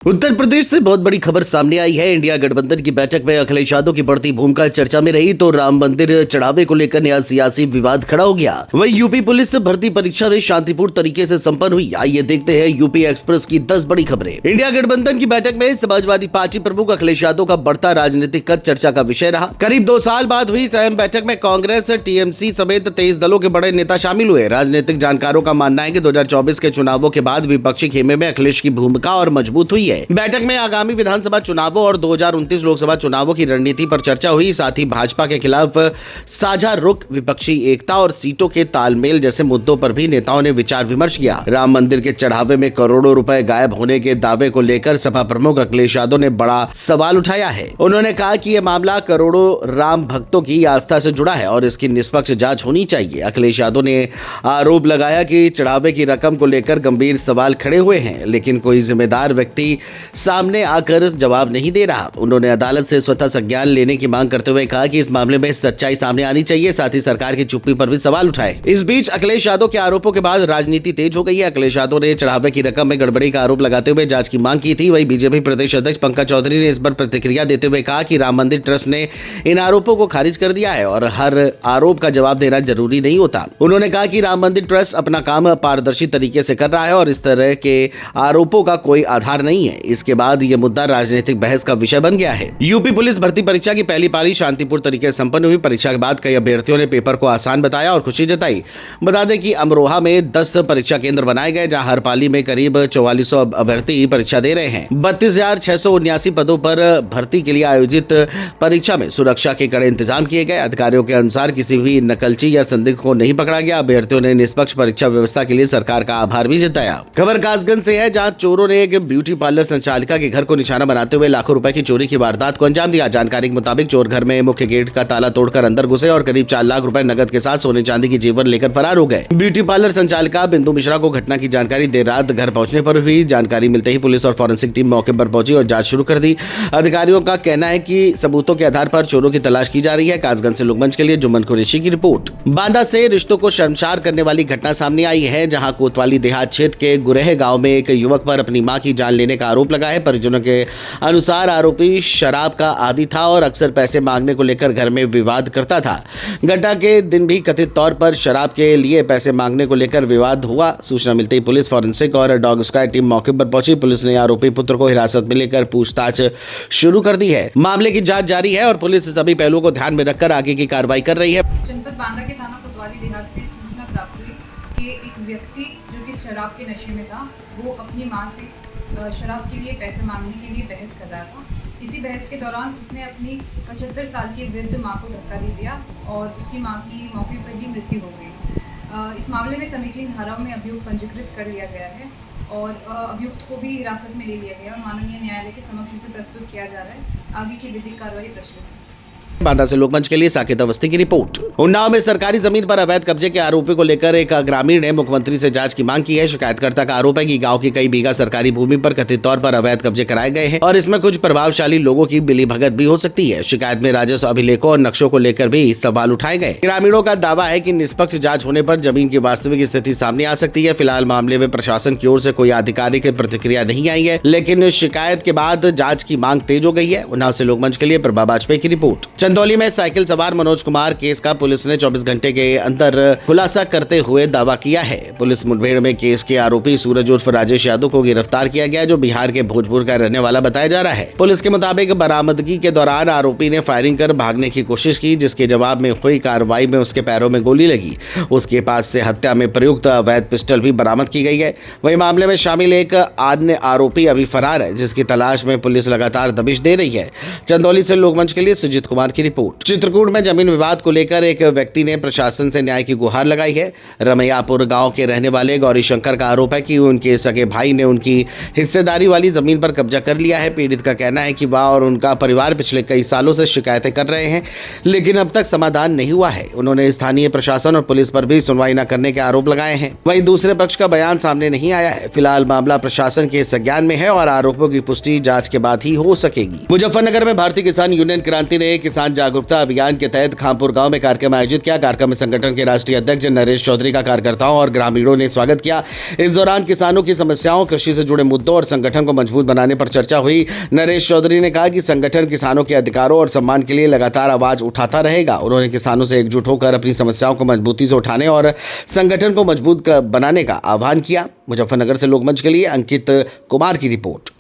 उत्तर प्रदेश से बहुत बड़ी खबर सामने आई है। इंडिया गठबंधन की बैठक में अखिलेश यादव की बढ़ती भूमिका चर्चा में रही तो राम मंदिर चढ़ावे को लेकर नया सियासी विवाद खड़ा हो गया। वहीं यूपी पुलिस भर्ती परीक्षा में शांतिपूर्ण तरीके से संपन्न हुई। आइए देखते हैं यूपी एक्सप्रेस की 10 बड़ी खबरें। इंडिया गठबंधन की बैठक में समाजवादी पार्टी प्रमुख अखिलेश यादव का बढ़ता राजनीतिक कद चर्चा का विषय रहा। करीब 2 साल बाद हुई इस अहम बैठक में कांग्रेस, टीएमसी समेत 23 दलों के बड़े नेता शामिल हुए। राजनीतिक जानकारों का मानना है कि 2024 के चुनावों के बाद विपक्षी खेमे में अखिलेश की भूमिका और मजबूत हुई है। बैठक में आगामी विधानसभा चुनावों और 2029 लोकसभा चुनावों की रणनीति पर चर्चा हुई। साथ ही भाजपा के खिलाफ साझा रुख, विपक्षी एकता और सीटों के तालमेल जैसे मुद्दों पर भी नेताओं ने विचार विमर्श किया। राम मंदिर के चढ़ावे में करोड़ों रुपए गायब होने के दावे को लेकर सपा प्रमुख अखिलेश यादव ने बड़ा सवाल उठाया है। उन्होंने कहा कि यह मामला करोड़ों राम भक्तों की आस्था से जुड़ा है और इसकी निष्पक्ष जांच होनी चाहिए। अखिलेश यादव ने आरोप लगाया कि चढ़ावे की रकम को लेकर गंभीर सवाल खड़े हुए हैं, लेकिन कोई जिम्मेदार व्यक्ति सामने आकर जवाब नहीं दे रहा। उन्होंने अदालत से स्वतः संज्ञान लेने की मांग करते हुए कहा कि इस मामले में सच्चाई सामने आनी चाहिए, साथ ही सरकार की चुप्पी पर भी सवाल उठाए। इस बीच अखिलेश यादव के आरोपों के बाद राजनीति तेज हो गई है। अखिलेश यादव ने चढ़ावे की रकम में गड़बड़ी का आरोप लगाते हुए जांच की मांग की थी। वहीं बीजेपी प्रदेश अध्यक्ष पंकज चौधरी ने इस पर प्रतिक्रिया देते हुए कहा कि राम मंदिर ट्रस्ट ने इन आरोपों को खारिज कर दिया है और हर आरोप का जवाब देना जरूरी नहीं होता। उन्होंने कहा कि राम मंदिर ट्रस्ट अपना काम पारदर्शी तरीके से कर रहा है और इस तरह के आरोपों का कोई आधार नहीं है। इसके बाद ये मुद्दा राजनीतिक बहस का विषय बन गया है। यूपी पुलिस भर्ती परीक्षा की पहली पारी शांतिपूर्ण तरीके से संपन्न हुई। परीक्षा के बाद कई अभ्यर्थियों ने पेपर को आसान बताया और खुशी जताई। बता दें कि अमरोहा में 10 परीक्षा केंद्र बनाए गए, जहां हर पाली में करीब 4400 अभ्यर्थी परीक्षा दे रहे हैं। 32,679 पदों पर भर्ती के लिए आयोजित परीक्षा में सुरक्षा के कड़े इंतजाम किए गए। अधिकारियों के अनुसार किसी भी नकलची या संदिग्ध को नहीं पकड़ा गया। अभ्यर्थियों ने निष्पक्ष परीक्षा व्यवस्था के लिए सरकार का आभार भी जताया। खबर कासगंज से है, जहां चोरों ने एक ब्यूटी पार्लर संचालिका के घर को निशाना बनाते हुए लाखों रुपए की चोरी की वारदात को अंजाम दिया। जानकारी के मुताबिक चोर घर में मुख्य गेट का ताला तोड़कर अंदर घुसे और करीब 4 लाख रुपए नकद के साथ सोने चांदी की जेवर लेकर फरार हो गए। ब्यूटी पार्लर संचालिका बिंदु मिश्रा को घटना की जानकारी देर रात घर पहुंचने पर हुई। जानकारी मिलते ही पुलिस और फॉरेंसिक टीम मौके पर पहुंची और जांच शुरू कर दी। अधिकारियों का कहना है कि सबूतों के आधार पर चोरों की तलाश की जा रही है। कासगंज से लोकमंच के लिए जुम्मन कुरैशी की रिपोर्ट। बांदा से रिश्तों को शर्मसार करने वाली घटना सामने आई है, जहां कोतवाली देहात क्षेत्र के गुरेह गांव में एक युवक पर अपनी मां की जान लेने का आरोप लगा है। परिजनों के अनुसार आरोपी शराब का आदी था और अक्सर पैसे मांगने को लेकर घर में विवाद करता था। घटना के दिन भी कथित तौर पर शराब के लिए पैसे मांगने को लेकर विवाद हुआ। सूचना मिलते ही पुलिस, फॉरेंसिक और डॉग स्क्वाड टीम मौके पर पहुंची। पुलिस ने आरोपी पुत्र को हिरासत में लेकर पूछताछ शुरू कर दी है। मामले की जांच जारी है और पुलिस सभी पहलुओं को ध्यान में रखकर आगे की कार्रवाई कर रही है। जनपद बांदा के थाना कोतवाली देहात से सूचना प्राप्त हुई कि एक व्यक्ति जो कि शराब के नशे में था, वो अपनी मां से शराब के लिए पैसे मांगने के लिए बहस कर रहा था। इसी बहस के दौरान उसने अपनी 75 साल की वृद्ध मां को धक्का दे दिया और उसकी मां की मौके पर ही मृत्यु हो गई। इस मामले में समीचीन धाराओं में अभियोग पंजीकृत कर लिया गया है और अभियुक्त को भी हिरासत में ले लिया गया और माननीय न्यायालय के समक्ष उसे प्रस्तुत किया जा रहा है। आगे की विधिक कार्रवाई प्रचलित है। बांदा से लोकमंच के लिए साकेत अवस्थी की रिपोर्ट। उन्नाव में सरकारी जमीन पर अवैध कब्जे के आरोपी को लेकर एक ग्रामीण ने मुख्यमंत्री से जांच की मांग की है। शिकायतकर्ता का आरोप है कि गांव की कई बीघा सरकारी भूमि पर कथित तौर पर अवैध कब्जे कराए गए हैं और इसमें कुछ प्रभावशाली लोगों की मिलीभगत भी हो सकती है। शिकायत में राजस्व अभिलेखों और नक्शों को लेकर भी सवाल उठाए गए। ग्रामीणों का दावा है कि निष्पक्ष जाँच होने पर जमीन की वास्तविक स्थिति सामने आ सकती है। फिलहाल मामले में प्रशासन की ओर से कोई आधिकारिक प्रतिक्रिया नहीं आई है, लेकिन शिकायत के बाद जाँच की मांग तेज हो गई है। उन्नाव से लोकमंच के लिए प्रभा बाजपेयी की रिपोर्ट। चंदौली में साइकिल सवार मनोज कुमार केस का पुलिस ने 24 घंटे के अंदर खुलासा करते हुए दावा किया है। पुलिस मुठभेड़ में केस के आरोपी सूरज उर्फ राजेश यादव को गिरफ्तार किया गया, जो बिहार के भोजपुर का रहने वाला बताया जा रहा है। पुलिस के मुताबिक बरामदगी के दौरान आरोपी ने फायरिंग कर भागने की कोशिश की, जिसके जवाब में हुई कार्रवाई में उसके पैरों में गोली लगी। उसके पास से हत्या में प्रयुक्त अवैध पिस्टल भी बरामद की गई है। वही मामले में शामिल एक अन्य आरोपी अभी फरार है, जिसकी तलाश में पुलिस लगातार दबिश दे रही है। चंदौली से लोकमंच के लिए सुजीत कुमार की रिपोर्ट। चित्रकूट में जमीन विवाद को लेकर एक व्यक्ति ने प्रशासन से न्याय की गुहार लगाई है। रमैयापुर गांव के रहने वाले गौरी शंकर का आरोप है कि उनके सगे भाई ने उनकी हिस्सेदारी वाली जमीन पर कब्जा कर लिया है। पीड़ित का कहना है कि वह और उनका परिवार पिछले कई सालों से शिकायतें कर रहे हैं, लेकिन अब तक समाधान नहीं हुआ है। उन्होंने स्थानीय प्रशासन और पुलिस पर भी सुनवाई न करने के आरोप लगाए हैं। वहीं दूसरे पक्ष का बयान सामने नहीं आया है। फिलहाल मामला प्रशासन के संज्ञान में है और आरोपों की पुष्टि जांच के बाद ही हो सकेगी। मुजफ्फरनगर में भारतीय किसान यूनियन क्रांति ने किसान किसान जागरूकता अभियान के तहत खामपुर गांव में कार्यक्रम आयोजित किया। कार्यक्रम में संगठन के राष्ट्रीय अध्यक्ष नरेश चौधरी का कार्यकर्ताओं और ग्रामीणों ने स्वागत किया। इस दौरान किसानों की समस्याओं, कृषि से जुड़े मुद्दों और संगठन को मजबूत बनाने पर चर्चा हुई। नरेश चौधरी ने कहा कि संगठन किसानों के अधिकारों और सम्मान के लिए लगातार आवाज उठाता रहेगा। उन्होंने किसानों से एकजुट होकर अपनी समस्याओं को मजबूती से उठाने और संगठन को मजबूत बनाने का आह्वान किया। मुजफ्फरनगर से लोकमंच के लिए अंकित कुमार की रिपोर्ट।